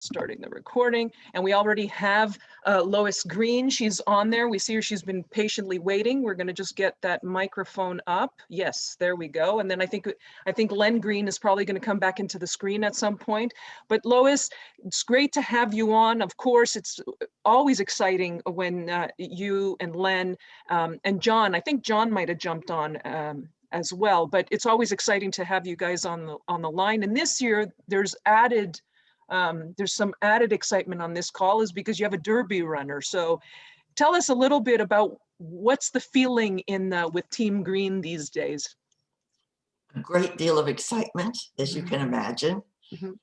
starting the recording. And we already have Lois Green. She's on there. We see her. She's been patiently waiting. We're going to just get that microphone up. Yes, there we go. And then I think Len Green is probably going to come back into the screen at some point. But Lois, it's great to have you on. Of course, it's always exciting when you and Len and Jon, I think Jon might have jumped on as well, but it's always exciting to have you guys on the line. And this year there's some added excitement on this call is because you have a Derby runner. So tell us a little bit about what's the feeling with Team Green these days? A great deal of excitement, as you can imagine.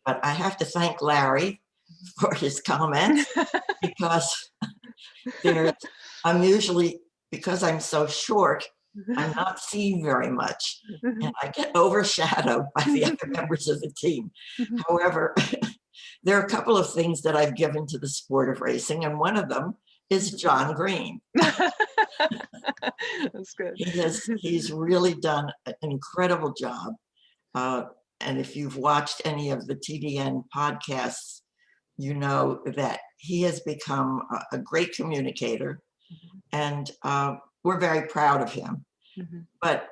But I have to thank Larry for his comments because I'm usually, because I'm so short, I'm not seen very much, and I get overshadowed by the other members of the team. However, there are a couple of things that I've given to the sport of racing, and one of them is Jon Green. That's good. He's really done an incredible job. And if you've watched any of the TDN podcasts, you know that he has become a great communicator, and we're very proud of him. But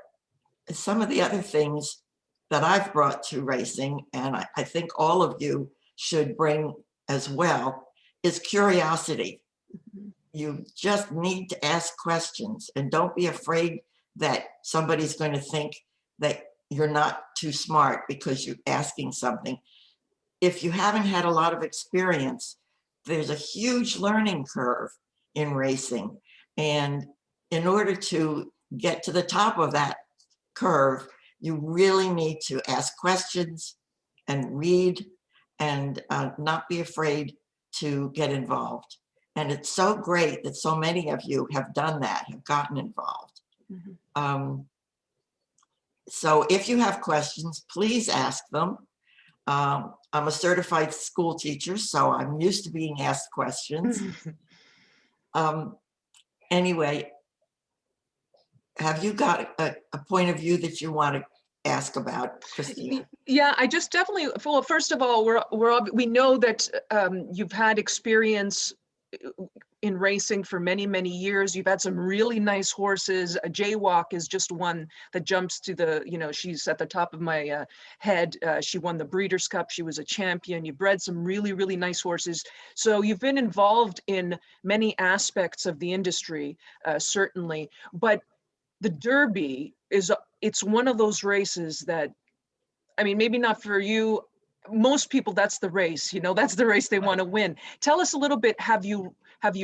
some of the other things that I've brought to racing, and I think all of you should bring as well, is curiosity. You just need to ask questions, and don't be afraid that somebody's going to think that you're not too smart because you're asking something. If you haven't had a lot of experience, there's a huge learning curve in racing. And in order to get to the top of that curve, you really need to ask questions and read and not be afraid to get involved. And it's so great that so many of you have done that, have gotten involved. So if you have questions, please ask them. I'm a certified school teacher, so I'm used to being asked questions. Anyway, have you got a point of view that you want to ask about, Christina? Yeah, I just definitely, well, first of all, we know that you've had experience in racing for many, many years. You've had some really nice horses. A Jaywalk is just one that jumps to the, she's at the top of my head. She won the Breeders' Cup. She was a champion. You bred some really, really nice horses. So you've been involved in many aspects of the industry, certainly. But the Derby it's one of those races that, I mean, maybe not for you. Most people, that's the race, that's the race they want to win. Tell us a little bit, have you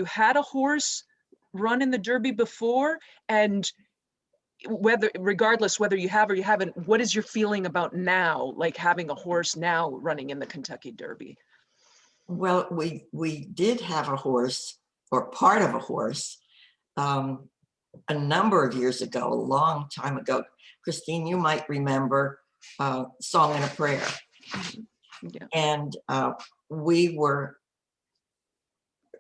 had a horse run in the Derby before? And regardless whether you have or you haven't, what is your feeling about now, like having a horse now running in the Kentucky Derby? Well, we did have a horse, or part of a horse, a number of years ago, a long time ago. Christine, you might remember Song and a Prayer. Yeah. And we were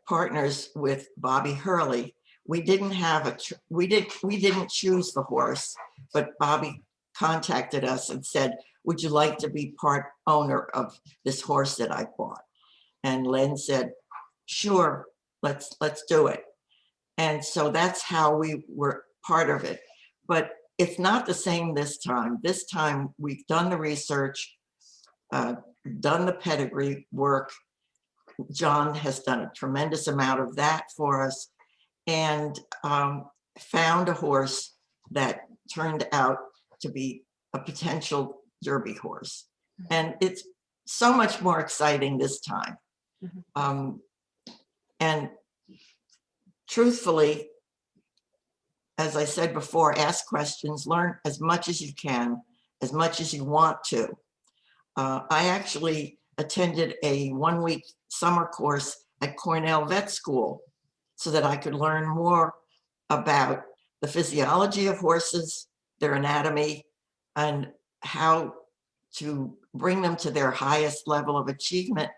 partners with Bobby Hurley. We didn't have we didn't choose the horse, but Bobby contacted us and said, "Would you like to be part owner of this horse that I bought?" And Len said, "Sure, let's do it." And so that's how we were part of it. But it's not the same this time. This time we've done the research, done the pedigree work. Jon has done a tremendous amount of that for us, and found a horse that turned out to be a potential Derby horse. And it's so much more exciting this time. And truthfully, as I said before, ask questions, learn as much as you can, as much as you want to. I actually attended a one-week summer course at Cornell Vet School so that I could learn more about the physiology of horses, their anatomy, and how to bring them to their highest level of achievement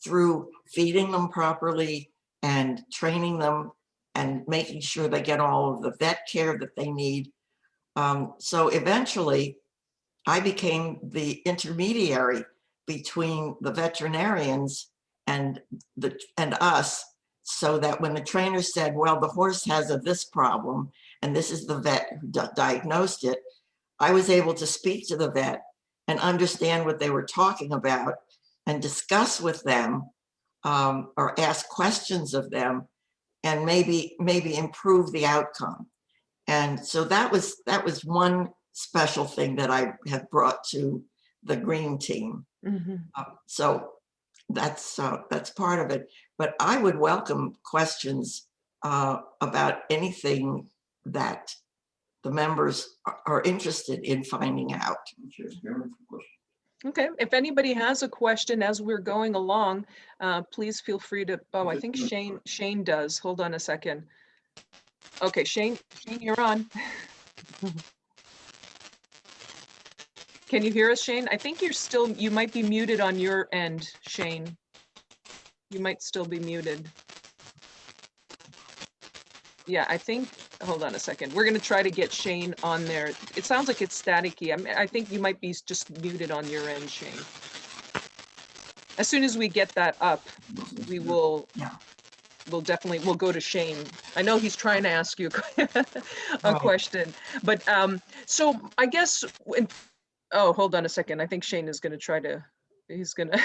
through feeding them properly and training them and making sure they get all of the vet care that they need. So eventually, I became the intermediary between the veterinarians and us, so that when the trainer said, well, the horse has this problem, and this is the vet who diagnosed it, I was able to speak to the vet and understand what they were talking about and discuss with them, or ask questions of them, and maybe improve the outcome. And so that was one special thing that I have brought to the Green team. So that's part of it. But I would welcome questions about anything that the members are interested in finding out. Okay, if anybody has a question as we're going along, please feel free to, oh, I think Shane does. Hold on a second. Okay, Shane, you're on. Can you hear us, Shane? I think you might be muted on your end, Shane. You might still be muted. Yeah, I think, hold on a second. We're gonna try to get Shane on there. It sounds like it's staticky. I think you might be just muted on your end, Shane. As soon as we get that up, we will, we'll go to Shane. I know he's trying to ask you a question, but so I guess, oh, hold on a second. I think Shane is gonna try to, he's gonna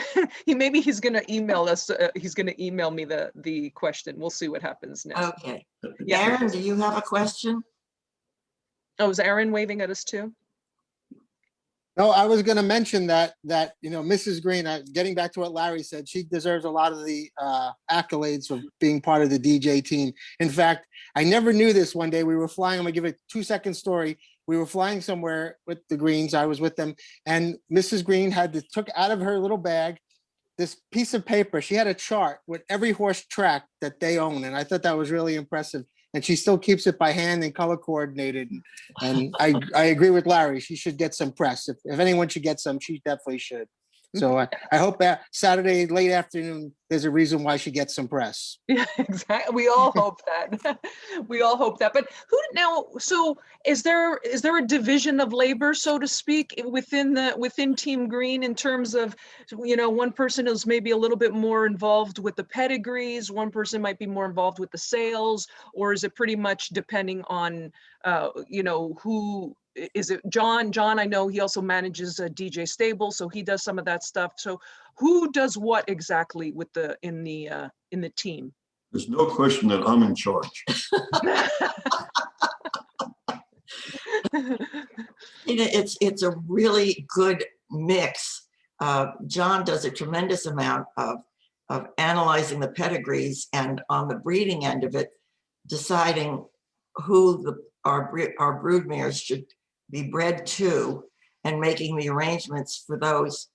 email us. He's gonna email me the question. We'll see what happens now. Okay. Yeah. Aaron, do you have a question? Oh, is Aaron waving at us too? No, I was going to mention that Mrs. Green, getting back to what Larry said, she deserves a lot of the accolades of being part of the DJ team. In fact, I never knew this. One day we were flying. I'm gonna give a 2-second story. We were flying somewhere with the Greens. I was with them, and Mrs. Green took out of her little bag this piece of paper. She had a chart with every horse track that they own, and I thought that was really impressive. And she still keeps it by hand and color coordinated. And I agree with Larry. She should get some press. If anyone should get some, she definitely should. So I hope that Saturday late afternoon, there's a reason why she gets some press. Yeah, exactly. We all hope that. We all hope that. But who now? So is there a division of labor, so to speak, within Team Green in terms of, one person is maybe a little bit more involved with the pedigrees, one person might be more involved with the sales, or is it pretty much depending on, who? Is it Jon? Jon, I know he also manages a DJ stable, so he does some of that stuff. So who does what exactly in the team? There's no question that I'm in charge. It's a really good mix. Jon does a tremendous amount of analyzing the pedigrees, and on the breeding end of it, deciding who our broodmares should be bred to, and making the arrangements for those.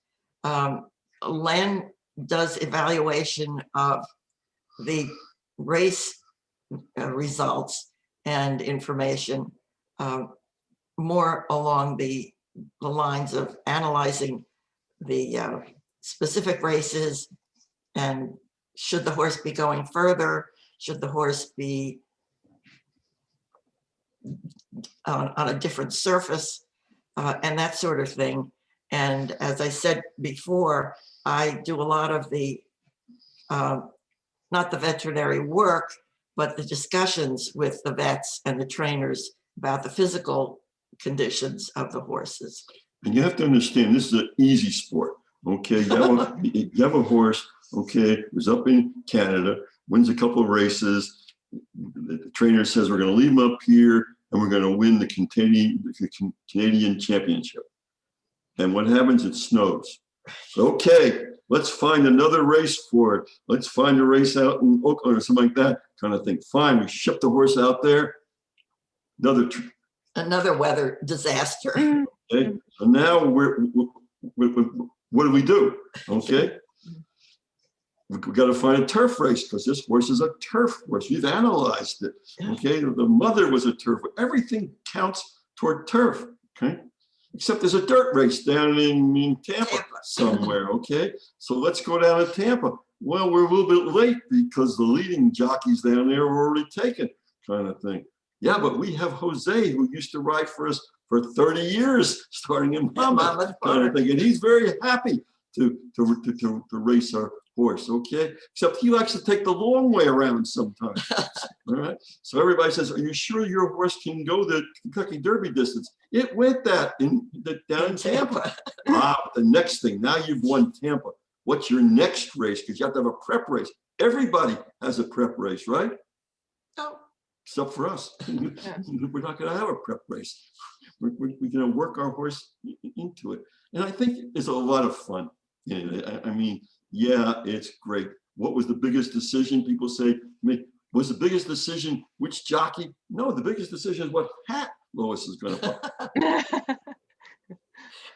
Len does evaluation of the race results and information, more along the lines of analyzing the specific races, and should the horse be going further, should the horse be on a different surface, and that sort of thing. And as I said before, I do a lot of the, not the veterinary work, but the discussions with the vets and the trainers about the physical conditions of the horses. And you have to understand, this is an easy sport, okay? You have a horse, okay, who's up in Canada, wins a couple of races. The trainer says, we're gonna leave him up here and we're gonna win the Canadian championship. And what happens? It snows. Okay, let's find another race for it. Let's find a race out in Oakland or something like that kind of thing. Fine, we ship the horse out there. Another weather disaster. Okay, so now what do we do? Okay, we got to find a turf race because this horse is a turf horse. We've analyzed it. Okay, the mother was a turf. Everything counts toward turf. Okay. Except there's a dirt race down in Tampa somewhere, okay? So let's go down to Tampa. Well, we're a little bit late because the leading jockeys down there were already taken, kind of thing. Yeah, but we have Jose, who used to ride for us for 30 years, starting in Monmouth, kind of thing. And he's very happy to race our horse, okay? Except you actually take the long way around sometimes. All right. So everybody says, "Are you sure your horse can go the Kentucky Derby distance?" It went that down in Tampa. The next thing, now you've won Tampa. What's your next race? Because you have to have a prep race. Everybody has a prep race, right? Oh, Except for us. We're not going to have a prep race. We're going to work our horse into it. And I think it's a lot of fun. I mean, yeah, it's great. What was the biggest decision? People say, was the biggest decision which jockey? No, the biggest decision is what hat Lois is going to buy.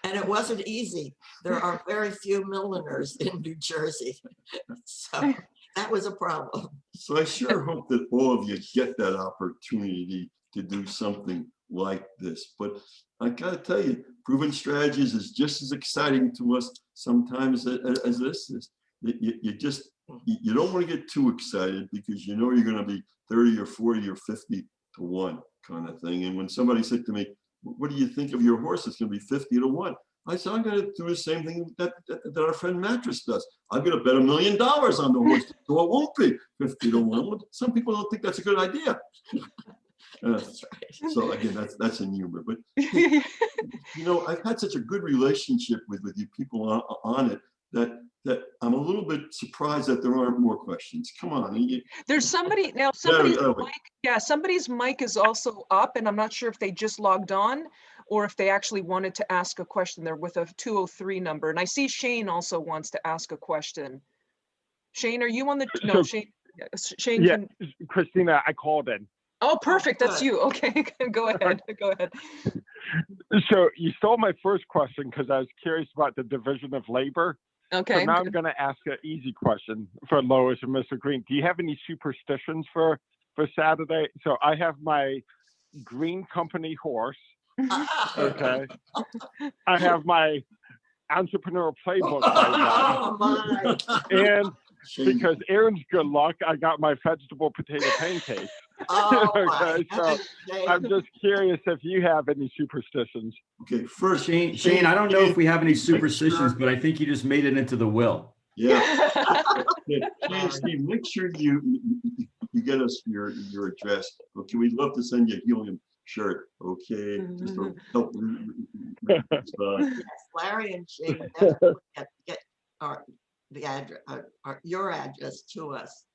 and it wasn't easy. There are very few milliners in New Jersey. So that was a problem. So I sure hope that all of you get that opportunity to do something like this. But I gotta tell you, proven strategies is just as exciting to us sometimes as this is. You don't want to get too excited because you know you're going to be 30 or 40 or 50 to 1 kind of thing. And when somebody said to me, "What do you think of your horse? It's going to be 50 to 1." I said, "I'm going to do the same thing that our friend Mattress does. I'm going to bet $1 million on the horse, so it won't be 50 to 1. Some people don't think that's a good idea. That's right. So again, that's in humor. But you know, I've had such a good relationship with you people on it that I'm a little bit surprised that there aren't more questions. Come on. There's somebody now. Somebody's mic is also up, and I'm not sure if they just logged on or if they actually wanted to ask a question. They're with a 203 number, and I see Shane also wants to ask a question. Shane, are you on the? No, Shane. Shane. Yeah, Christina, I called in. Oh, perfect. That's you. Okay, go ahead. Go ahead. So you stole my first question because I was curious about the division of labor. Okay. So now I'm going to ask an easy question for Lois and Mr. Green. Do you have any superstitions for Saturday? So I have my Green Company horse. Okay. I have my entrepreneur playbook. Oh my. And because Aaron's good luck, I got my vegetable potato pancakes. Oh Okay, so I'm just curious if you have any superstitions. Okay, first, Shane, I don't know if we have any superstitions, but I think you just made it into the will. yeah. Steve, make sure you get us your address. Okay, we'd love to send you a Helium shirt. Okay, just to help. Yes, Larry and Shane definitely get the address, your address to us.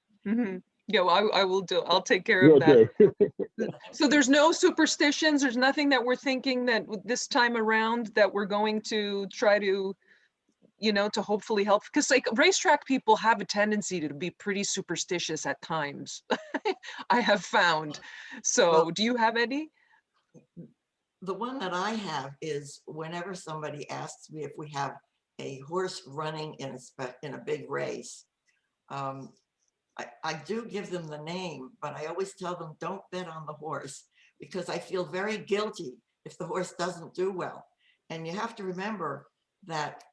Yeah, well, I will do. I'll take care of that. So there's no superstitions. There's nothing that we're thinking that this time around that we're going to try to, to hopefully help. Because like racetrack people have a tendency to be pretty superstitious at times. I have found. So Well, do you have any? The one that I have is whenever somebody asks me if we have a horse running in a big race, I do give them the name, but I always tell them don't bet on the horse because I feel very guilty if the horse doesn't do well. And you have to remember that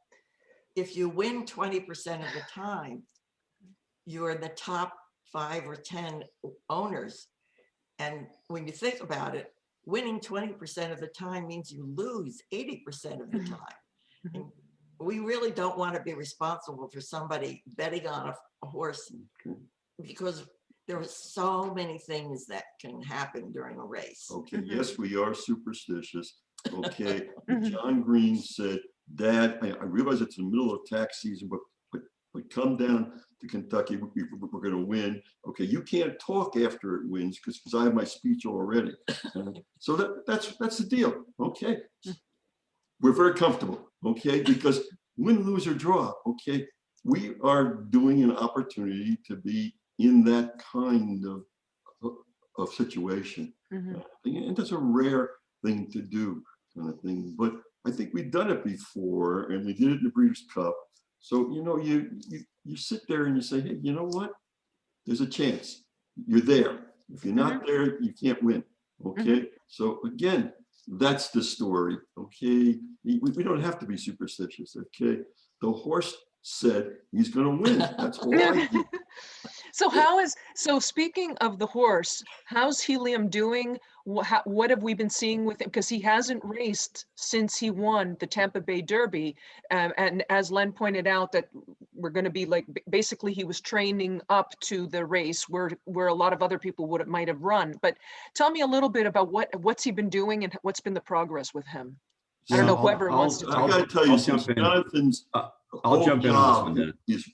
if you win 20% of the time, you're in the top 5 or 10 owners. And when you think about it, winning 20% of the time means you lose 80% of the time. And we really don't want to be responsible for somebody betting on a horse because there are so many things that can happen during a race. Okay, yes, we are superstitious. Okay, Jon Green said, "Dad, I realize it's the middle of tax season, but come down to Kentucky, we're going to win." Okay, you can't talk after it wins because I have my speech already. So that's the deal. Okay, we're very comfortable. Okay, because win, lose, or draw. Okay, we are doing an opportunity to be in that kind of situation, and that's a rare thing to do, kind of thing. But I think we've done it before, and we did it in the Breeders' Cup. So you sit there and you say, hey, you know what? There's a chance. You're there. If you're not there, you can't win. Okay. So again, that's the story. Okay. We don't have to be superstitious. Okay. The horse said he's going to win. That's all I do. So speaking of the horse, how's Helium doing? What have we been seeing with him? Because he hasn't raced since he won the Tampa Bay Derby. And as Len pointed out, that we're going to be like, basically he was training up to the race where a lot of other people might have run. But tell me a little bit about what's he been doing and what's been the progress with him. I don't know, whoever wants to I talk. gotta tell you, I'll since jump in. Jonathan's I'll jump in on this one, Dan. is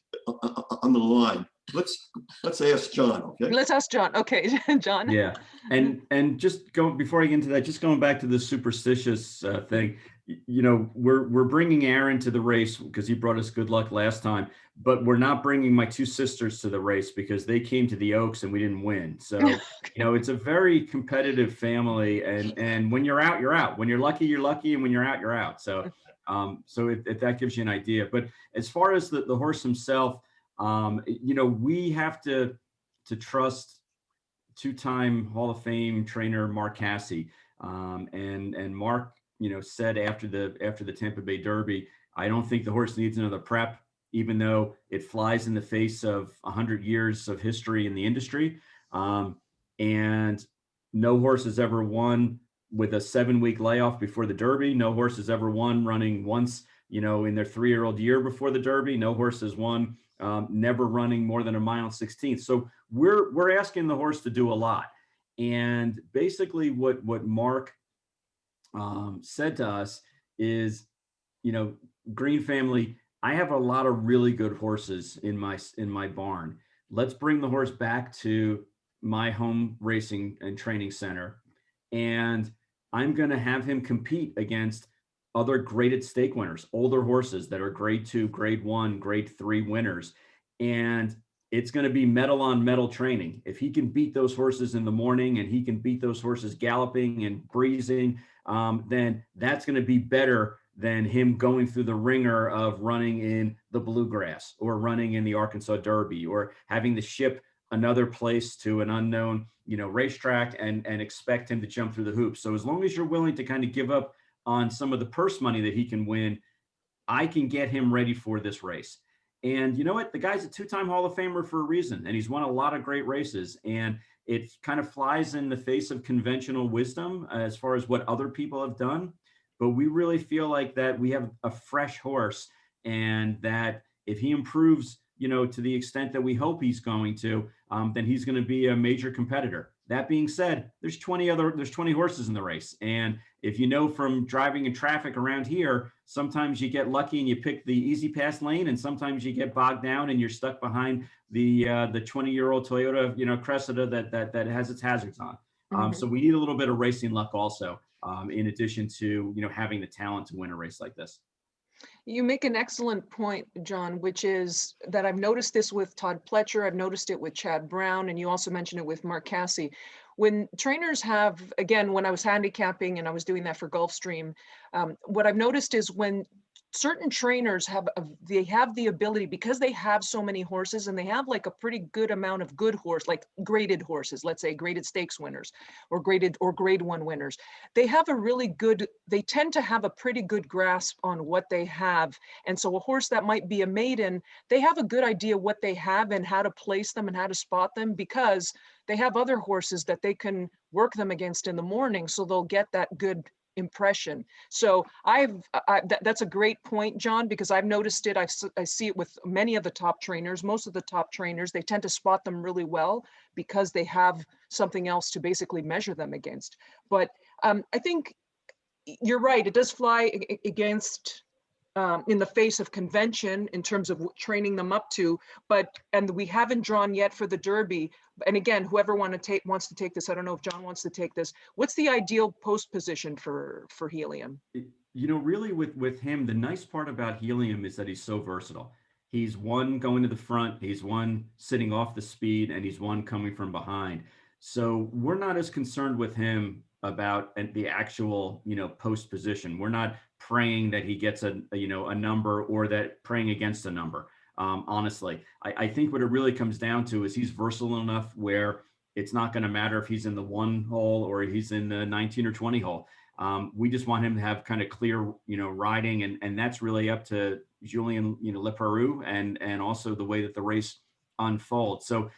on the line, let's ask John, okay? Let's ask John. Okay, John. Yeah, and just before I get into that, just going back to the superstitious thing, you know, we're bringing Aaron to the race because he brought us good luck last time, but we're not bringing my two sisters to the race because they came to the Oaks and we didn't win. So you know, it's a very competitive family, and when you're out, you're out. When you're lucky, you're lucky, and when you're out, you're out. So if that gives you an idea. But as far as the horse himself, you know, we have to trust two-time Hall of Fame trainer Mark Casse, and Mark, you know, said after the Tampa Bay Derby, I don't think the horse needs another prep, even though it flies in the face of 100 years of history in the industry, and no horse has ever won with a 7-week layoff before the Derby. No horse has ever won running once, you know, in their 3-year-old year before the Derby. No horse has won never running more than 1 mile and 16th. So we're asking the horse to do a lot. And basically what Mark said to us is, you know, Green family, I have a lot of really good horses in my barn. Let's bring the horse back to my home racing and training center, and I'm going to have him compete against other graded stake winners, older horses that are grade 2, grade 1, grade 3 winners. And it's going to be medal on medal training. If he can beat those horses in the morning and he can beat those horses galloping and breezing, then that's going to be better than him going through the ringer of running in the Bluegrass or running in the Arkansas Derby or having to ship another place to an unknown, you know, racetrack and expect him to jump through the hoops. So as long as you're willing to kind of give up on some of the purse money that he can win, I can get him ready for this race. And you know what? The guy's a 2-time Hall of Famer for a reason, and he's won a lot of great races. And it kind of flies in the face of conventional wisdom as far as what other people have done. But we really feel like that we have a fresh horse, and that if he improves, you know, to the extent that we hope he's going to, then he's going to be a major competitor. That being said, there's 20 horses in the race. And if you know from driving in traffic around here, sometimes you get lucky and you pick the easy pass lane, and sometimes you get bogged down and you're stuck behind the 20-year-old Toyota, you know, Cressida that has its hazards on. So we need a little bit of racing luck also, in addition to, you know, having the talent to win a race like this. You make an excellent point, John, which is that I've noticed this with Todd Pletcher, I've noticed it with Chad Brown, and you also mentioned it with Mark Casse. When trainers have, again, when I was handicapping and I was doing that for Gulfstream, what I've noticed is when certain trainers have the ability, because they have so many horses and they have like a pretty good amount of good horse, like graded horses, let's say graded stakes winners or grade 1 winners, they tend to have a pretty good grasp on what they have. And so a horse that might be a maiden, they have a good idea what they have and how to place them and how to spot them, because they have other horses that they can work them against in the morning, so they'll get that good impression. So that's a great point, John, because I've noticed it. I see it with many of the top trainers. Most of the top trainers, they tend to spot them really well because they have something else to basically measure them against. But I think you're right. It does fly against in the face of convention in terms of training them up to, and we haven't drawn yet for the Derby. And again, whoever wants to take this, I don't know if John wants to take this. What's the ideal post position for Helium? You know, really with him, the nice part about Helium is that he's so versatile. He's one going to the front, he's one sitting off the speed, and he's one coming from behind. So we're not as concerned with him about the actual, you know, post position. We're not praying that he gets a number, or that praying against a number. Honestly, I think what it really comes down to is he's versatile enough where it's not going to matter if he's in the 1 hole or he's in the 19 or 20 hole. We just want him to have kind of clear, you know, riding, and that's really up to Julien, you know, Leparoux, and also the way that the race unfolds. So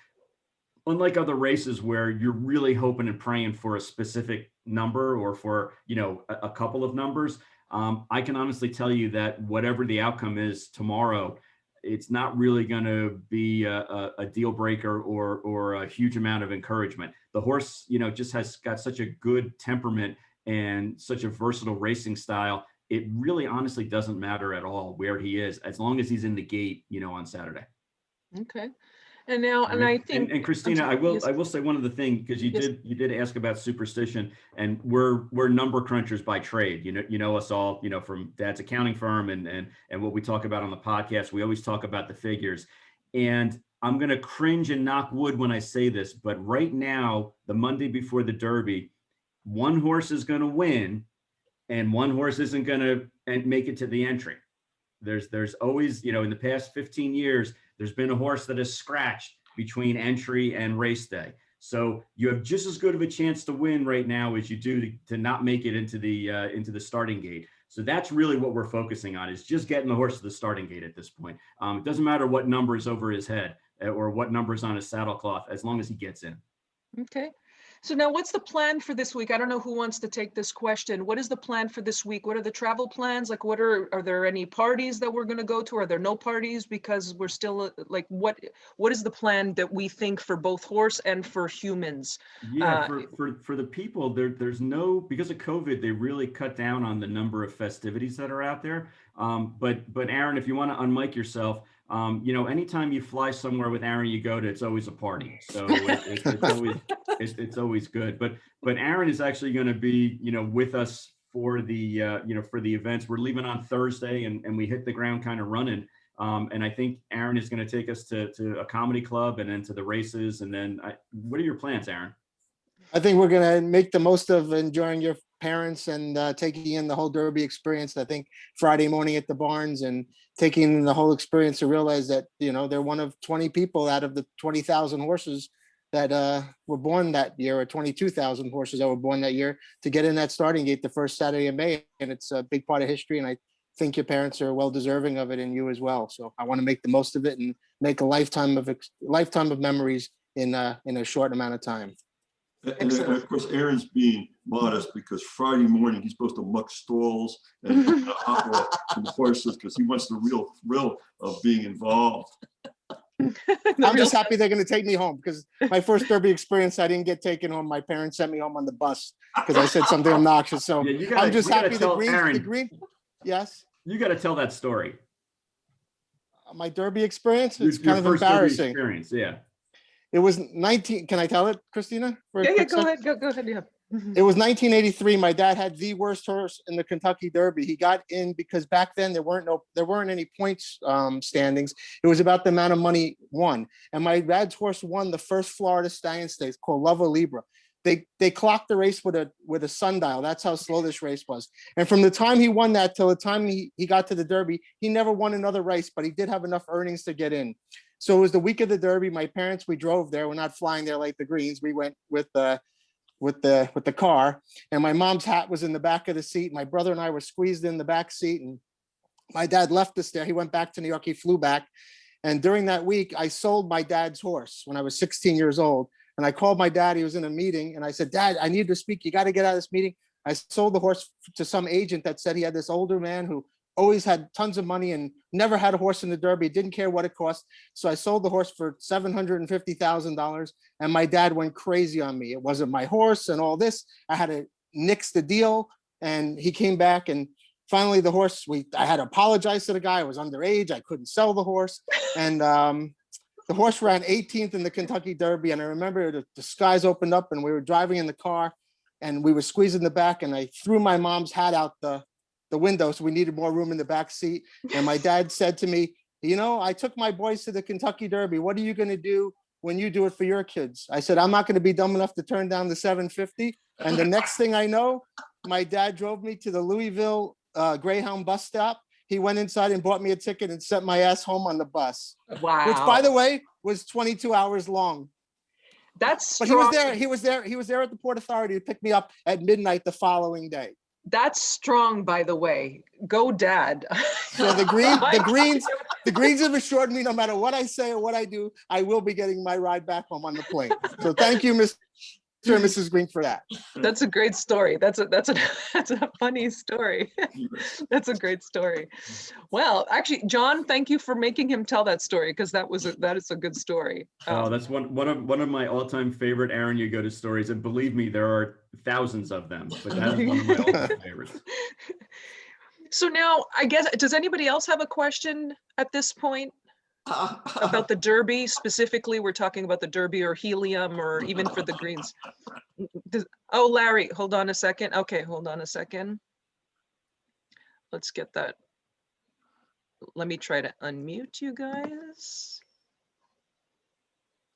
unlike other races where you're really hoping and praying for a specific number or for, a couple of numbers, I can honestly tell you that whatever the outcome is tomorrow, it's not really going to be a deal breaker or a huge amount of encouragement. The horse, just has got such a good temperament and such a versatile racing style. It really honestly doesn't matter at all where he is, as long as he's in the gate, on Saturday. Okay. And now, and I think, and Christina, sorry, I will say one other thing, because you did ask about superstition, and we're number crunchers by trade. You know us all, from Dad's accounting firm and what we talk about on the podcast. We always talk about the figures, and I'm gonna cringe and knock wood when I say this, but right now, the Monday before the Derby, one horse is gonna win, and one horse isn't gonna make it to the entry. There's always, in the past 15 years, there's been a horse that has scratched between entry and race day. So you have just as good of a chance to win right now as you do to not make it into the starting gate. So that's really what we're focusing on, is just getting the horse to the starting gate at this point. It doesn't matter what number is over his head or what number is on his saddle cloth, as long as he gets in. okay. So now what's the plan for this week? I don't know who wants to take this question. What is the plan for this week? What are the travel plans? Like, are there any parties that we're going to go to? Are there no parties because we're still like, what is the plan that we think for both horse and for humans? Yeah, for the people, there's no, because of COVID, they really cut down on the number of festivities that are out there. But Aaron, if you want to unmic yourself, anytime you fly somewhere with Aaron, you go to, it's always a party. So it's always good. But Aaron is actually going to be, with us for the events. We're leaving on Thursday, and we hit the ground kind of running. And I think Aaron is going to take us to a comedy club and then to the races. And then what are your plans, Aaron? I think we're going to make the most of enjoying your parents and taking in the whole Derby experience. I think Friday morning at the barns and taking in the whole experience to realize that, they're one of 20 people out of the 20,000 horses that were born that year, or 22,000 horses that were born that year, to get in that starting gate the first Saturday in May. And it's a big part of history. And I think your parents are well deserving of it, and you as well. So I want to make the most of it and make a lifetime of memories in a short amount of time. And of course, Aaron's being modest because Friday morning he's supposed to muck stalls and hot walk some horses because he wants the real thrill of being involved. I'm just happy they're going to take me home, because my first Derby experience, I didn't get taken home. My parents sent me home on the bus because I said something obnoxious. So yeah, I'm just happy the green. Yes. You got to tell that story. My Derby experience, it's your kind of first embarrassing. Derby experience, yeah. It was 19. Can I tell it, Christina? Yeah, go ahead. Go ahead. Yeah. It was 1983. My dad had the worst horse in the Kentucky Derby. He got in because back then there weren't any points standings. It was about the amount of money won. And my dad's horse won the first Florida Stallion Stakes, called Love Libra. They clocked the race with a sundial. That's how slow this race was. And from the time he won that till the time he got to the Derby, he never won another race, but he did have enough earnings to get in. So it was the week of the Derby. My parents, we drove there. We're not flying there like the Greens. We went with the car, and my mom's hat was in the back of the seat. My brother and I were squeezed in the back seat, and my dad left us there. He went back to New York. He flew back. And during that week, I sold my dad's horse when I was 16 years old. And I called my dad. He was in a meeting, and I said, "Dad, I need to speak. You got to get out of this meeting." I sold the horse to some agent that said he had this older man who always had tons of money and never had a horse in the Derby, didn't care what it cost. So I sold the horse for $750,000, and my dad went crazy on me. It wasn't my horse and all this. I had to nix the deal, and he came back, and finally the horse, I had to apologize to the guy. I was underage. I couldn't sell the horse. And the horse ran 18th in the Kentucky Derby. And I remember the skies opened up, and we were driving in the car, and we were squeezing the back, and I threw my mom's hat out the window, so we needed more room in the back seat. And my dad said to me, "I took my boys to the Kentucky Derby. What are you going to do when you do it for your kids?" I said, "I'm not going to be dumb enough to turn down the $750." And the next thing I know, my dad drove me to the Louisville Greyhound bus stop. He went inside and bought me a ticket and sent my ass home on the bus. Wow. Which, by the way, was 22 hours long. That's strong. But he was there at the Port Authority to pick me up at midnight the following day. That's strong, by the way. Go, Dad. So the The Greens have assured me no matter what I say or what I do, I will be getting my ride back home on the plane. So thank you, Mr. and Mrs. Green, for that. That's a great story. That's a that's a funny story. That's a great story. Well, actually, Jon, thank you for making him tell that story, because that is a good story. Oh, that's one of my all-time favorite Aaron Yagoda stories, and believe me, there are thousands of them, but that is one of my all-time favorites. So now, I guess, does anybody else have a question at this point about the Derby? Specifically, we're talking about the Derby or Helium, or even for the Greens. Oh, Larry, hold on a second. Okay, hold on a second. Let's get that. Let me try to unmute you guys.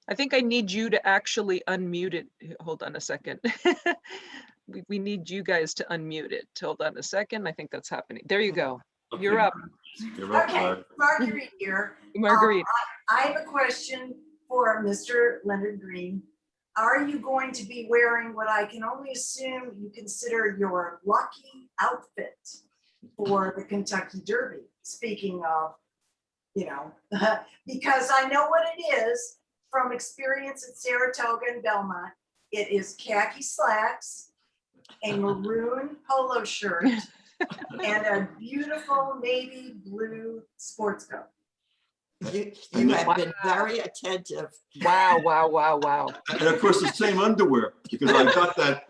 I think I need you to actually unmute it. Hold on a second. We need you guys to unmute it. Hold on a second. I think that's happening. There you go. You're up. You're up, Okay, Mark. Marguerite here. Marguerite. I have a question for Mr. Leonard Green. Are you going to be wearing what I can only assume you consider your lucky outfit for the Kentucky Derby? Speaking of, because I know what it is from experience at Saratoga and Belmont. It is khaki slacks, a maroon polo shirt, and a beautiful navy blue sports coat. You have been very attentive. Wow, wow, wow, wow. And of course, the same underwear, because I got that.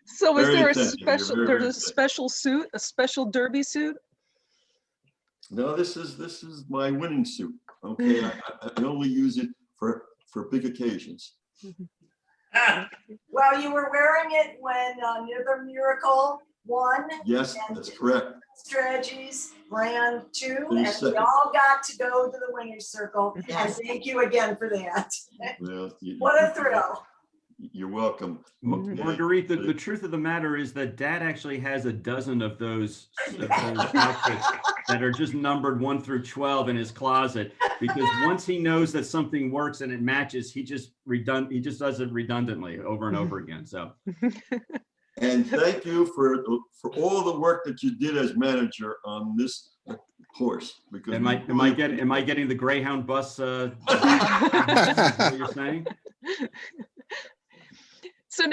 So is Very there a attentive. You're special, very, there's very a special suit, a special Derby suit? No, this is my winning suit. Okay, I only use it for big occasions. Well, you were wearing it when Near the Miracle won. Yes, that's correct. Strategies ran 2, Finish and we second. all got to go to the winner's circle. Yes. And thank you again for that. Well, What a thrill. You're welcome. Marguerite, the truth of the matter is that Dad actually has a dozen of those outfits that are just numbered 1 through 12 in his closet, because once he knows that something works and it matches, he just does it redundantly over and over again. So. And thank you for all the work that you did as manager on this horse. Because Am I getting the Greyhound bus? Is what you're saying? So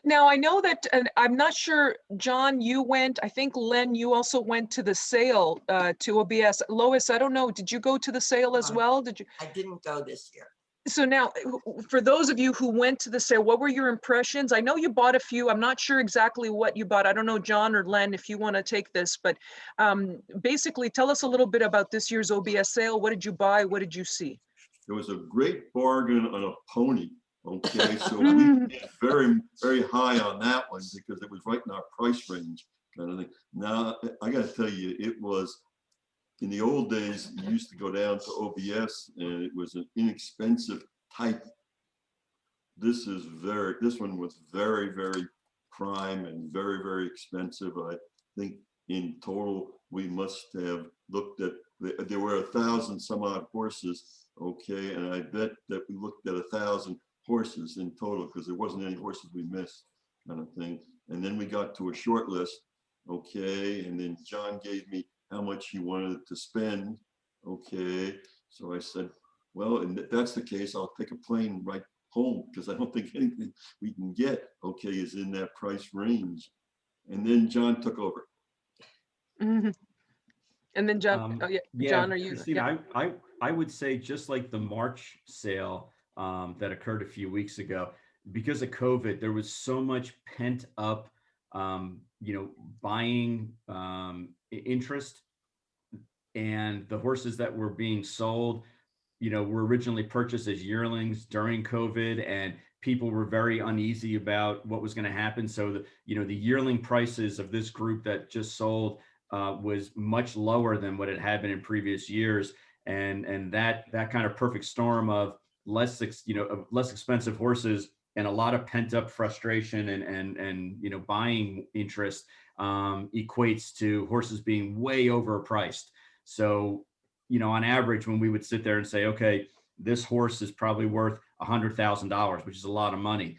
now I know that, and I'm not sure, Jon, you went, I think Len, you also went to the sale to OBS. Lois, I don't know, did you go to the sale as well? Did you? I didn't go this year. So now, for those of you who went to the sale, what were your impressions? I know you bought a few. I'm not sure exactly what you bought. I don't know, Jon or Len, if you want to take this, but basically tell us a little bit about this year's OBS sale. What did you buy? What did you see? It was a great bargain on a pony. Okay, so we did very, very high on that one because it was right in our price range kind of thing. Now, I got to tell you, it was, in the old days, you used to go down to OBS and it was an inexpensive type. This one was very, very prime and very, very expensive. I think in total, we must have looked at, there were 1,000 some odd horses. Okay, and I bet that we looked at 1,000 horses in total because there wasn't any horses we missed, kind of thing. And then we got to a short list. Okay, and then Jon gave me how much he wanted to spend. Okay, so I said, well, and that's the case, I'll take a plane right home because I don't think anything we can get, okay, is in that price range. And then Jon took over. Mm-hmm. And then Jon, Jon, are you? Christina, I would say just like the March sale that occurred a few weeks ago, because of COVID, there was so much pent up, buying interest, and the horses that were being sold, were originally purchased as yearlings during COVID, and people were very uneasy about what was going to happen. So the yearling prices of this group that just sold was much lower than what it had been in previous years. And that kind of perfect storm of less expensive horses and a lot of pent up frustration and buying interest equates to horses being way overpriced. So, on average, when we would sit there and say, okay, this horse is probably worth $100,000, which is a lot of money.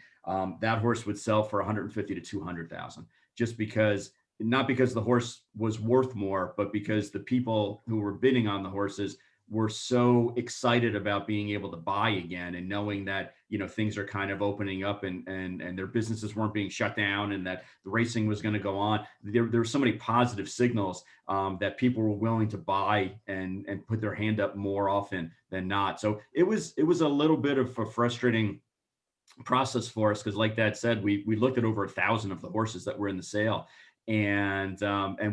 That horse would sell for $150,000 to $200,000, just because not because the horse was worth more, but because the people who were bidding on the horses were so excited about being able to buy again and knowing that, things are kind of opening up and their businesses weren't being shut down and that the racing was going to go on. There were so many positive signals that people were willing to buy and put their hand up more often than not. So it was a little bit of a frustrating process for us because, like Dad said, we looked at over 1,000 of the horses that were in the sale, and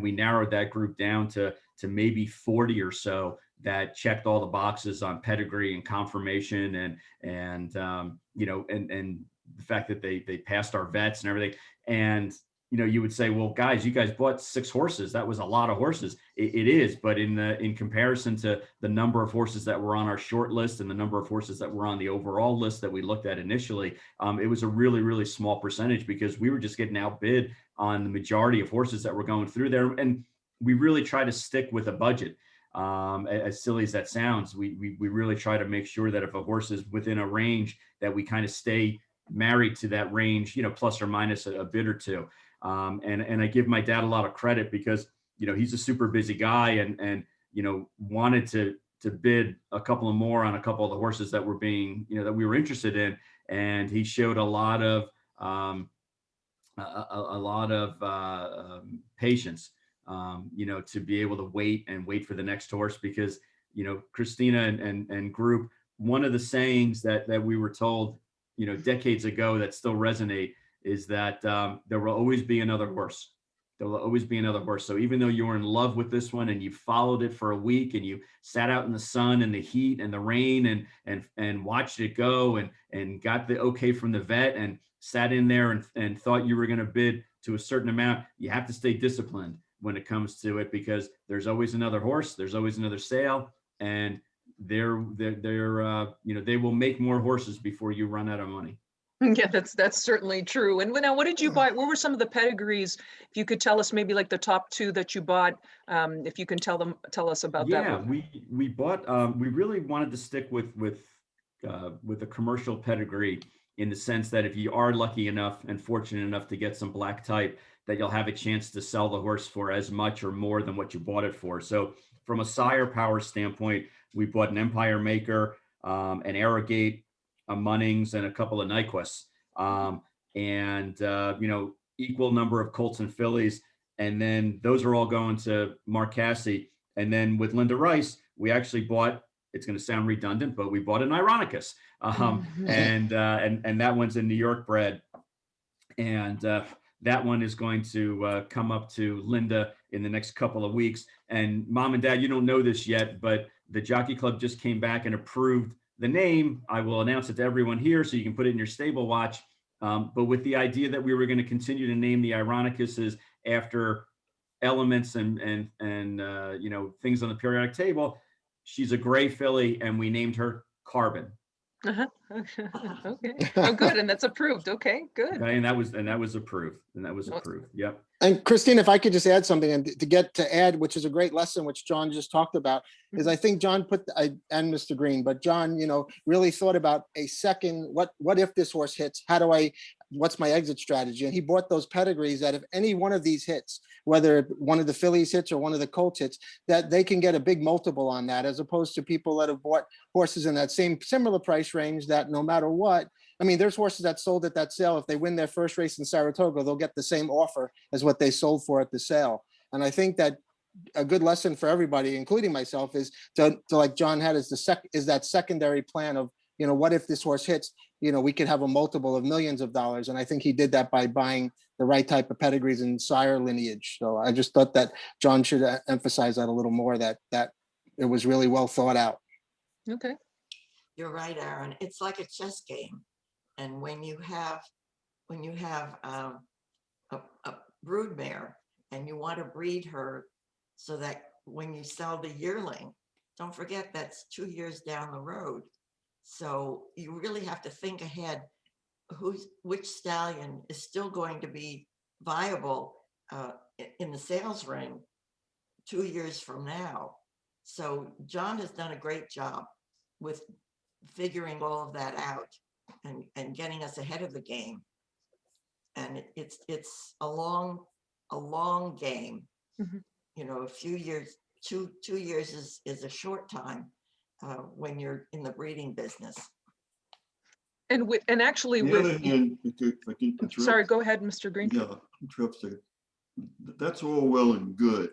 we narrowed that group down to maybe 40 or so that checked all the boxes on pedigree and confirmation and the fact that they passed our vets and everything. And you would say, well, guys, you guys bought 6 horses. That was a lot of horses. It is, but in comparison to the number of horses that were on our short list and the number of horses that were on the overall list that we looked at initially, it was a really, really small percentage because we were just getting outbid on the majority of horses that were going through there. And we really try to stick with a budget. As silly as that sounds, we really try to make sure that if a horse is within a range, that we kind of stay married to that range, plus or minus a bid or two. And I give my dad a lot of credit because, he's a super busy guy and wanted to bid a couple of more on a couple of the horses that were being, that we were interested in. And he showed a lot of patience, to be able to wait for the next horse because, Christina and group, one of the sayings that we were told, decades ago that still resonate is that there will always be another horse. There will always be another horse. So even though you were in love with this one and you followed it for a week and you sat out in the sun and the heat and the rain and watched it go and got the okay from the vet and sat in there and thought you were going to bid to a certain amount, you have to stay disciplined when it comes to it because there's always another horse, there's always another sale, and they will make more horses before you run out of money. Yeah, that's certainly true. And now, what did you buy? What were some of the pedigrees? If you could tell us maybe like the top 2 that you bought, if you can tell us about that. Yeah, we bought. We really wanted to stick with a commercial pedigree in the sense that if you are lucky enough and fortunate enough to get some black type, that you'll have a chance to sell the horse for as much or more than what you bought it for. So from a sire power standpoint, we bought an Empire Maker, an Arrogate, a Munnings, and a couple of Nyquists, equal number of Colts and fillies. And then those are all going to Mark Cassie. And then with Linda Rice, we actually bought, it's going to sound redundant, but we bought an Ironicus. And that one's a New York bred. And that one is going to come up to Linda in the next couple of weeks. And Mom and Dad, you don't know this yet, but the Jockey Club just came back and approved the name. I will announce it to everyone here so you can put it in your stable watch. But with the idea that we were going to continue to name the Ironicuses after elements and things on the periodic table, she's a gray filly, and we named her Carbon. Okay. Oh, good. And that's approved. Okay, good. Okay, and that was approved. Yep. And Christine, if I could just add something and to add, which is a great lesson, which John just talked about, is I think John and Mr. Green, but John, really thought about a second, what if this horse hits? What's my exit strategy? And he bought those pedigrees that if any one of these hits, whether one of the fillies hits or one of the Colts hits, that they can get a big multiple on that, as opposed to people that have bought horses in that similar price range that no matter what, I mean, there's horses that sold at that sale. If they win their first race in Saratoga, they'll get the same offer as what they sold for at the sale. And I think that a good lesson for everybody, including myself, is to like John had is that secondary plan of, what if this horse hits, we could have a multiple of millions of dollars. And I think he did that by buying the right type of pedigrees and sire lineage. So I just thought that John should emphasize that a little more, that it was really well thought out. Okay. You're right, Aaron. It's like a chess game. And when you have a broodmare and you want to breed her so that when you sell the yearling, don't forget that's 2 years down the road. So you really have to think ahead, which stallion is still going to be viable in the sales ring 2 years from now. So John has done a great job with figuring all of that out and getting us ahead of the game. And it's a long a long game. Mhm. You know, a few years, 2 years is a short time when you're in the breeding business. And actually The with, other hand, if I can interrupt. sorry, go ahead, Mr. Green. Yeah, interrupt a second. That's all well and good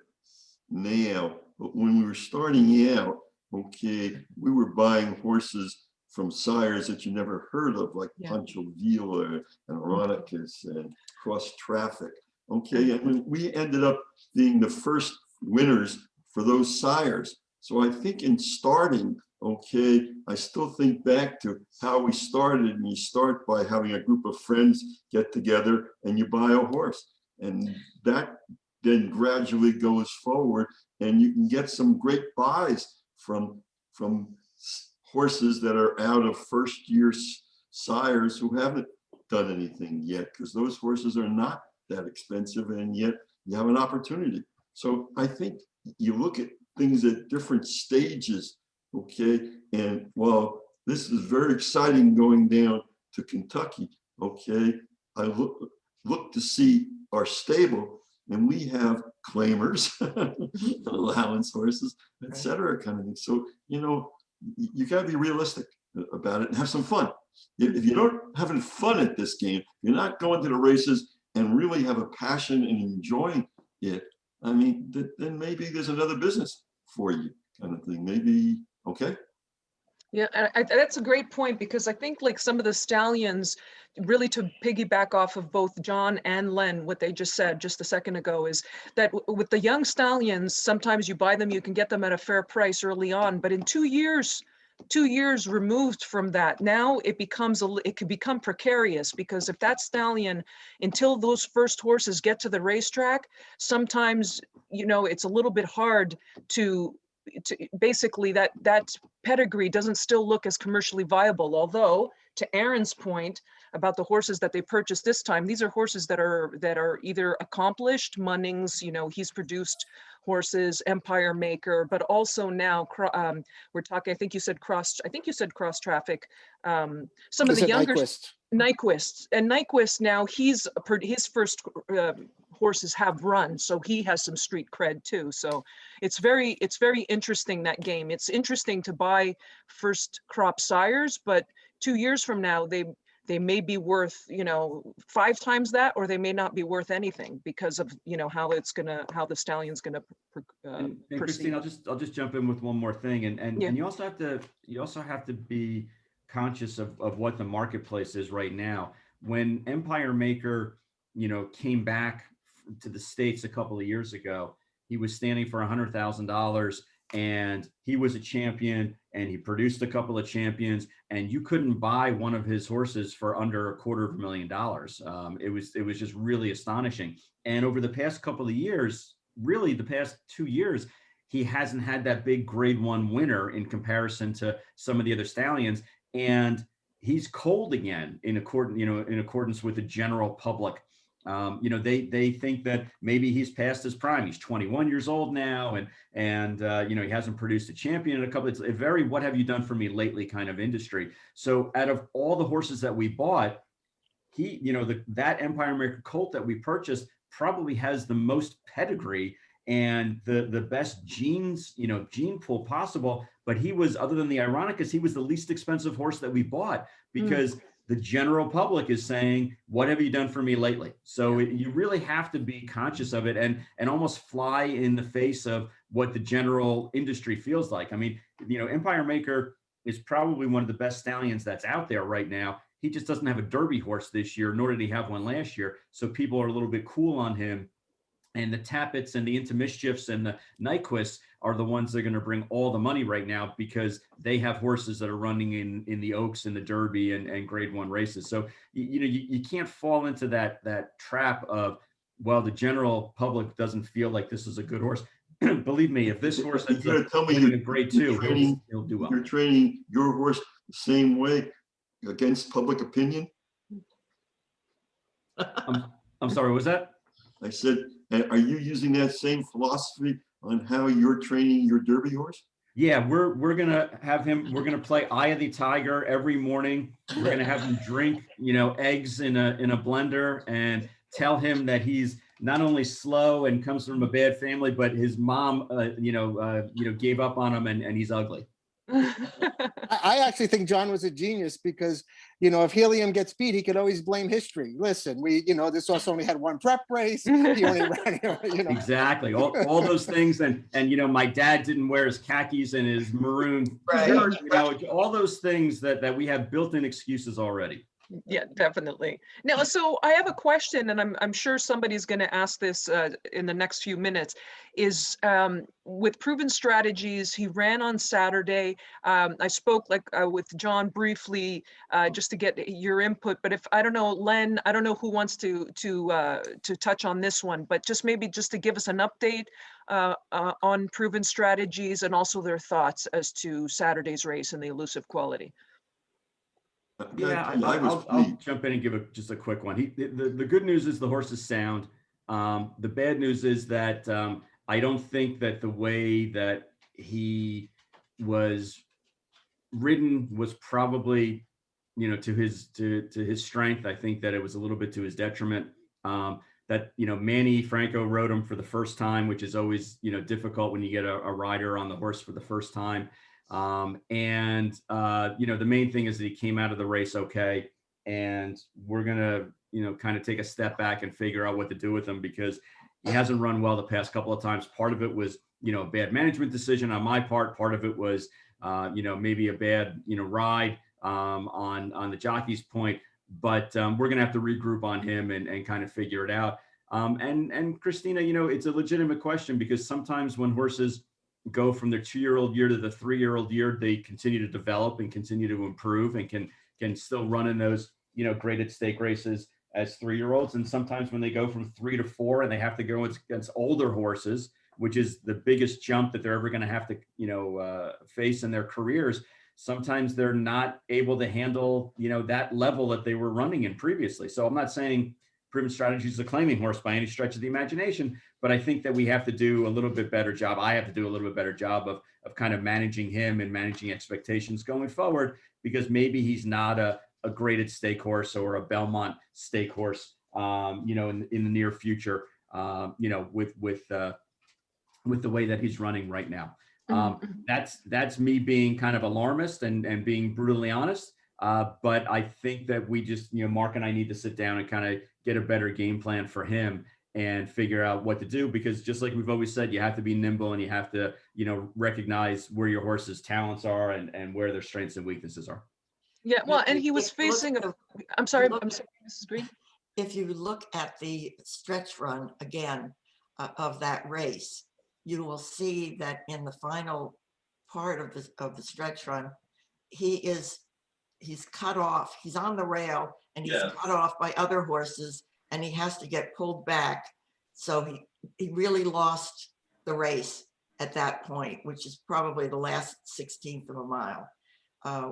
now, but when we were starting out, okay, we were buying horses from sires that you never heard of, like Yeah. Pancho Villa and Ironicus and Cross Traffic. Okay, and we ended up being the first winners for those sires. So I think in starting, okay, I still think back to how we started, and you start by having a group of friends get together and you buy a horse. And that then gradually goes forward, and you can get some great buys from horses that are out of first year sires who haven't done anything yet, because those horses are not that expensive, and yet you have an opportunity. So I think you look at things at different stages, okay? And while this is very exciting going down to Kentucky, okay, I look to see our stable, and we have claimers, allowance horses, et cetera, kind of thing. So, you know, you got to be realistic about it and have some fun. If you don't having fun at this game, you're not going to the races and really have a passion and enjoying it, I mean, then maybe there's another business for you, kind of thing. Maybe, okay. Yeah, that's a great point, because I think like some of the stallions, really to piggyback off of both Jon and Len, what they just said just a second ago, is that with the young stallions, sometimes you buy them, you can get them at a fair price early on, but in 2 years, 2 years removed from that, now it could become precarious, because if that stallion, until those first horses get to the racetrack, sometimes, you know, it's a little bit hard to basically that pedigree doesn't still look as commercially viable. Although, to Aaron's point about the horses that they purchased this time, these are horses that are either accomplished. Munnings, you know, he's produced horses, Empire Maker, but also now we're talking, I think you said cross traffic. Some of the younger Nyquist, and Nyquist now his first horses have run, so he has some street cred too. So it's very interesting, that game. It's interesting to buy first crop sires, but 2 years from now they may be worth, you know, 5 times that, or they may not be worth anything because of, you know, how the stallion's gonna And proceed. Christine, I'll just jump in with one more thing, and Yeah. and you also have to be conscious of what the marketplace is right now. When Empire Maker, you know, came back to the States a couple of years ago, he was standing for $100,000, and he was a champion, and he produced a couple of champions, and you couldn't buy one of his horses for under $250,000. It was just really astonishing. And over the past couple of years, really the past 2 years, he hasn't had that big grade 1 winner in comparison to some of the other stallions. And he's cold again in accordance with the general public. You know, they think that maybe he's past his prime. He's 21 years old now, and you know, he hasn't produced a champion in a couple. It's a very "what have you done for me lately" kind of industry. So out of all the horses that we bought, he, you know, that Empire Maker colt that we purchased probably has the most pedigree and the best genes, you know, gene pool possible. But he was, other than the Ironicus, he was the least expensive horse that we bought, because the general public is saying, "What have you done for me lately?" So you really have to be conscious of it and almost fly in the face of what the general industry feels like. I mean, you know, Empire Maker is probably one of the best stallions that's out there right now. He just doesn't have a Derby horse this year, nor did he have one last year. So people are a little bit cool on him. And the Tappets and the Intermischiefs and the Nyquists are the ones that are going to bring all the money right now, because they have horses that are running in the Oaks and the Derby and grade 1 races. So, you know, you can't fall into that trap of, well, the general public doesn't feel like this is a good horse. Believe me, if this horse ends up winning a grade 2, he'll do well. You're training your horse the same way against public opinion? I'm sorry, what was that? I said, are you using that same philosophy on how you're training your Derby horse? Yeah, we're gonna have him. We're gonna play Eye of the Tiger every morning. We're gonna have him drink, you know, eggs in a blender, and tell him that he's not only slow and comes from a bad family, but his mom, gave up on him, and he's ugly. I actually think Jon was a genius because, if Helium gets beat, he could always blame history. Listen, this horse only had one prep race. He only ran, Exactly. All those things. And my dad didn't wear his khakis and his maroon Right. shirt, all those things that we have built-in excuses already. Yeah, definitely. Now, so I have a question, and I'm sure somebody's going to ask this in the next few minutes. Is with Proven Strategies, he ran on Saturday. I spoke with Jon briefly just to get your input. But if I don't know, Len, I don't know who wants to touch on this one, but just maybe just to give us an update on Proven Strategies and also their thoughts as to Saturday's race and the elusive quality. Yeah, I'll jump in and give just a quick one. The good news is the horse is sound. The bad news is that I don't think that the way that he was ridden was probably, to his strength. I think that it was a little bit to his detriment. Manny Franco rode him for the first time, which is always, difficult when you get a rider on the horse for the first time. The main thing is that he came out of the race okay, and we're gonna kind of take a step back and figure out what to do with him, because he hasn't run well the past couple of times. Part of it was a bad management decision on my part. Part of it was maybe a bad ride on the jockey's point, but we're gonna have to regroup on him and kind of figure it out. And Christina, it's a legitimate question, because sometimes when horses go from their 2-year-old year to the 3-year-old year, they continue to develop and continue to improve and can still run in those, graded stake races as 3-year-olds. And sometimes when they go from 3 to 4 and they have to go against older horses, which is the biggest jump that they're ever going to have to, face in their careers, sometimes they're not able to handle, that level that they were running in previously. So I'm not saying Proven Strategies is a claiming horse by any stretch of the imagination, but I think that we have to do a little bit better job. I have to do a little bit better job of kind of managing him and managing expectations going forward, because maybe he's not a graded stake horse or a Belmont stake horse, in the near future, with the way that he's running right now. That's me being kind of alarmist and being brutally honest. But I think that we just, Mark and I need to sit down and kind of get a better game plan for him and figure out what to do, because just like we've always said, you have to be nimble and you have to, recognize where your horse's talents are and where their strengths and weaknesses are. Yeah, well, and he was facing I'm sorry, Mrs. Green. If you look at the stretch run again of that race, you will see that in the final part of the stretch run, he's cut off. He's on the rail and he's cut off by other horses, and he has to get pulled back. So he really lost the race at that point, which is probably the last 16th of a mile,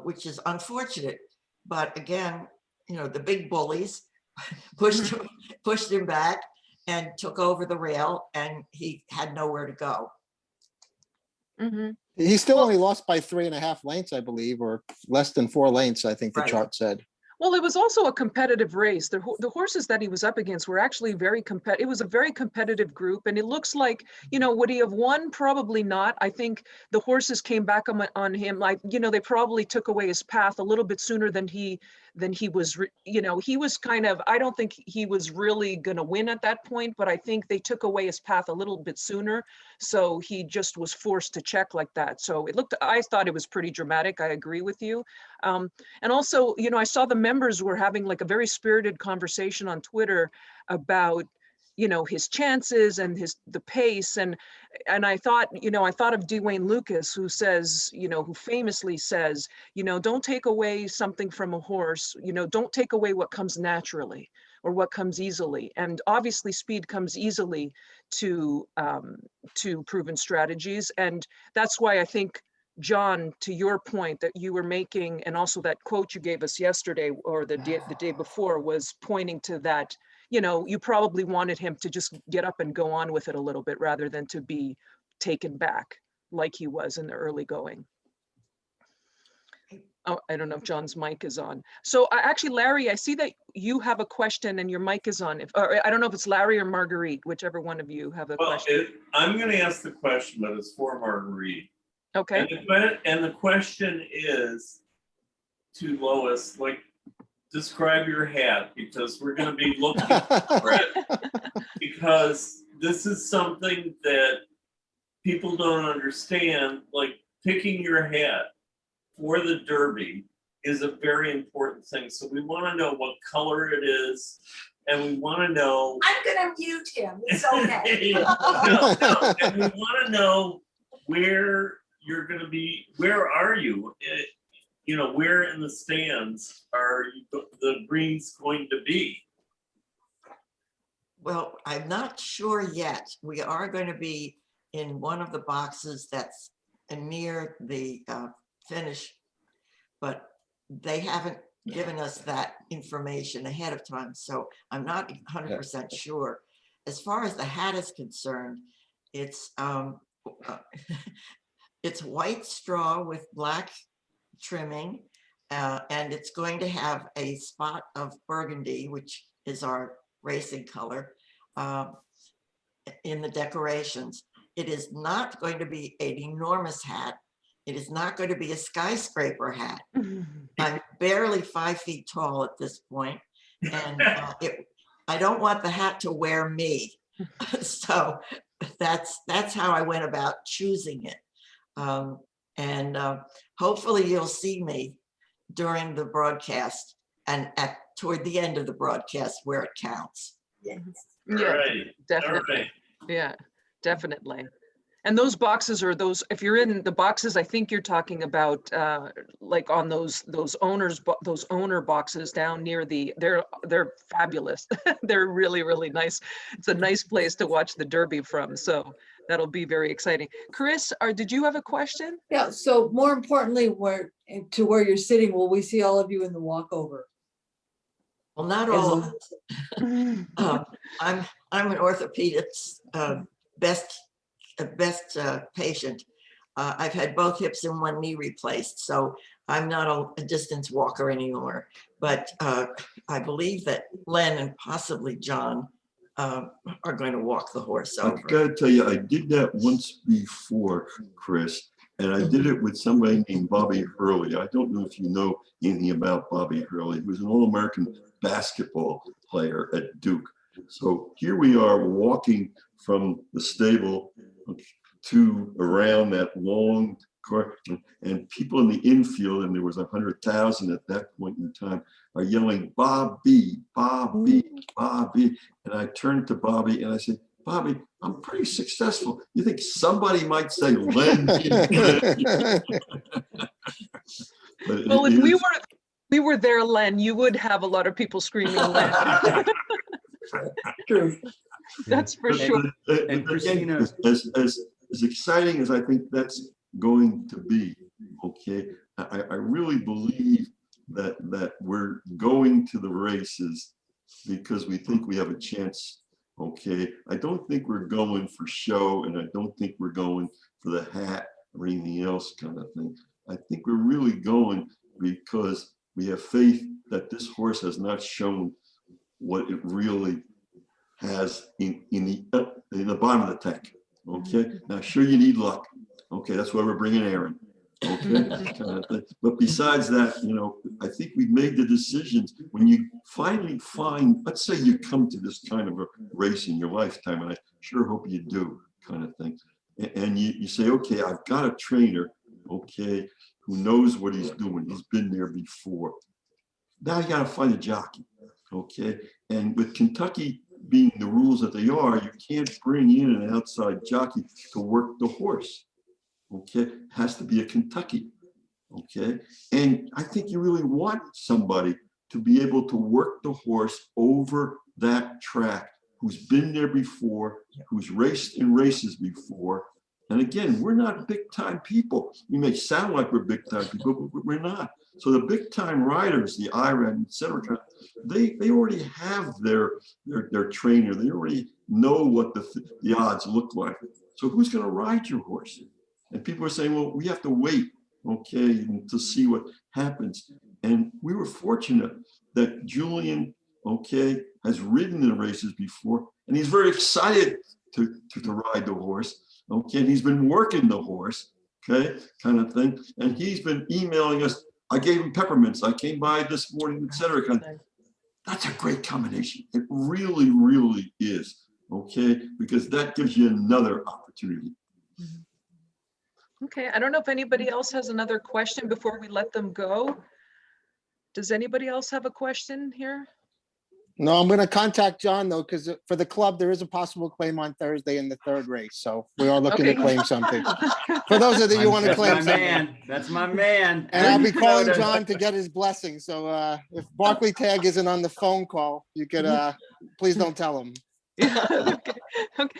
which is unfortunate. But again, the big bullies pushed him back and took over the rail, and he had nowhere to go. Mm-hmm. He still only lost by 3.5 lengths, I believe, or less than 4 lengths, I think the chart said. Well, it was also a competitive race. The horses that he was up against were actually very competitive. It was a very competitive group, and it looks like, would he have won? Probably not. I think the horses came back on him, like, they probably took away his path a little bit sooner than he was, he was kind of, I don't think he was really going to win at that point, but I think they took away his path a little bit sooner. So he just was forced to check like that. So I thought it was pretty dramatic. I agree with you. And also, I saw the members were having like a very spirited conversation on Twitter about, his chances and the pace. And I thought, I thought of Dwayne Lucas, who says, who famously says, don't take away something from a horse, don't take away what comes naturally or what comes easily. And obviously speed comes easily to Proven Strategies. And that's why I think, Jon, to your point that you were making, and also that quote you gave us yesterday or the day before, was pointing to that, you probably wanted him to just get up and go on with it a little bit rather than to be taken back like he was in the early going. Oh, I don't know if John's mic is on. So actually, Larry, I see that you have a question and your mic is on. Or I don't know if it's Larry or Marguerite, whichever one of you have a question. I'm going to ask the question, but it's for Marguerite. Okay. And the question is to Lois, like, describe your hat, because we're going to be looking for it. Because this is something that people don't understand. Like, picking your hat for the Derby is a very important thing. So we want to know what color it is, and we want to know. I'm gonna mute him. It's okay. No, and we want to know where you're going to be. Where are you? You know, where in the stands are the Greens going to be? Well, I'm not sure yet. We are going to be in one of the boxes that's near the finish, but they haven't given us that information ahead of time, so I'm not 100% sure. As far as the hat is concerned, it's it's white straw with black trimming, and it's going to have a spot of burgundy, which is our racing color, in the decorations. It is not going to be an enormous hat. It is not going to be a skyscraper hat. I'm barely 5 feet tall at this point, and I don't want the hat to wear me. So that's how I went about choosing it. And hopefully you'll see me during the broadcast and toward the end of the broadcast where it counts. Yes. Yeah, Right. definitely. All right. Yeah, definitely. And those boxes are those, if you're in the boxes, I think you're talking about like on those owner boxes down near they're fabulous. They're really, really nice. It's a nice place to watch the Derby from. So that'll be very exciting. Chris, did you have a question? Yeah, so more importantly, where you're sitting, will we see all of you in the walkover? Well, not all of us. I'm an orthopedist, best patient. I've had both hips and one knee replaced, so I'm not a distance walker anymore. But I believe that Len and possibly Jon are going to walk the horse over. I've got to tell you, I did that once before, Chris, and I did it with somebody named Bobby Hurley. I don't know if you know anything about Bobby Hurley. He was an All-American basketball player at Duke. So here we are walking from the stable to around that long court, and people in the infield, and there was 100,000 at that point in time, are yelling, "Bobby, Bobby, Bobby." And I turned to Bobby and I said, "Bobby, I'm pretty successful. You think somebody might say Len?" Well, if we were there, Len, you would have a lot of people screaming Len. True. That's for sure. And Christina, as exciting as I think that's going to be, okay, I really believe that we're going to the races because we think we have a chance. Okay, I don't think we're going for show, and I don't think we're going for the hat or anything else kind of thing. I think we're really going because we have faith that this horse has not shown what it really has in the bottom of the tank. Okay, now sure you need luck. Okay, that's why we're bringing Aaron. Okay, but besides that, you know, I think we've made the decisions. When you finally find, let's say you come to this kind of a race in your lifetime, and I sure hope you do, kind of thing, and you say, okay, I've got a trainer, okay, who knows what he's doing. He's been there before. Now you got to find a jockey, okay, and with Kentucky being the rules that they are, you can't bring in an outside jockey to work the horse. Okay, it has to be a Kentucky. Okay, and I think you really want somebody to be able to work the horse over that track, who's been there before, who's raced in races before. And again, we're not big time people. We may sound like we're big time people, but we're not. So the big time riders, the IRAD, et cetera, they already have their trainer. They already know what the odds look like. So who's going to ride your horse? And people are saying, well, we have to wait. okay, and to see what happens. And we were fortunate that Julian, okay, has ridden in races before, and he's very excited to ride the horse, okay, and he's been working the horse, okay, kind of thing. And he's been emailing us. I gave him peppermints. I came by this morning, etc. Kind of, that's a great combination. It really, really is, okay, because that gives you another opportunity. Okay, I don't know if anybody else has another question before we let them go. Does anybody else have a question here? No, I'm gonna contact John though, because for the club, there is a possible claim on Thursday in the third race. So we are looking to Okay. claim something. For those of you who want to That's claim my something. man. That's my man. And I'll be calling Notice. John to get his blessing. So if Barkley Tag isn't on the phone call, you could, please don't tell him. Yeah, okay. Okay.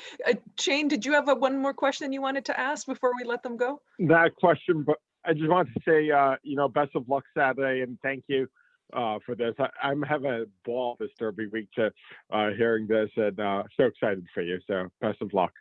Shane, did you have one more question you wanted to ask before we let them go? That question, but I just wanted to say, best of luck Saturday and thank you for this. I'm having a ball this Derby week to hearing this and so excited for you. So best of luck.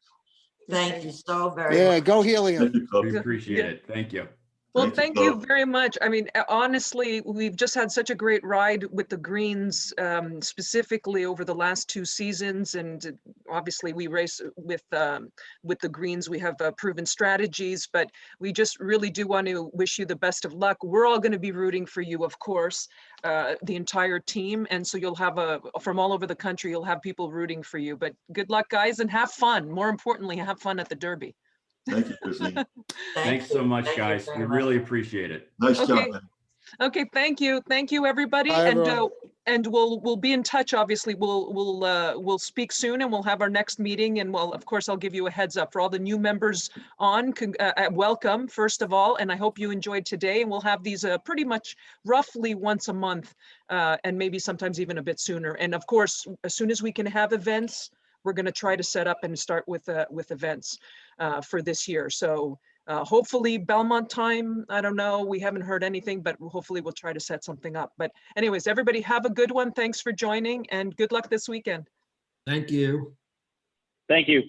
Thank you so very Yeah, much. go Thank Helium. you, Cub. We appreciate it. Thank you. Well, Thank thank you, you Bob. very much. I mean, honestly, we've just had such a great ride with the Greens, specifically over the last 2 seasons. And obviously we race with the Greens. We have proven strategies, but we just really do want to wish you the best of luck. We're all going to be rooting for you, of course, the entire team. And so you'll have from all over the country, you'll have people rooting for you, but good luck guys and have fun. More importantly, have fun at the Derby. Thank you, Christine. Thanks so much, Thank you guys. very We much. really appreciate it. Nice Okay. job, man. Okay, thank you everybody. Bye, everyone. And we'll be in touch. Obviously, we'll speak soon and we'll have our next meeting, and of course I'll give you a heads up for all the new members on. Welcome first of all, and I hope you enjoyed today. And we'll have these pretty much roughly once a month, and maybe sometimes even a bit sooner. And of course, as soon as we can have events, we're going to try to set up and start with events for this year. So hopefully Belmont time, I don't know, we haven't heard anything, but hopefully we'll try to set something up. But anyways, everybody have a good one. Thanks for joining and good luck this weekend. Thank you. Thank you.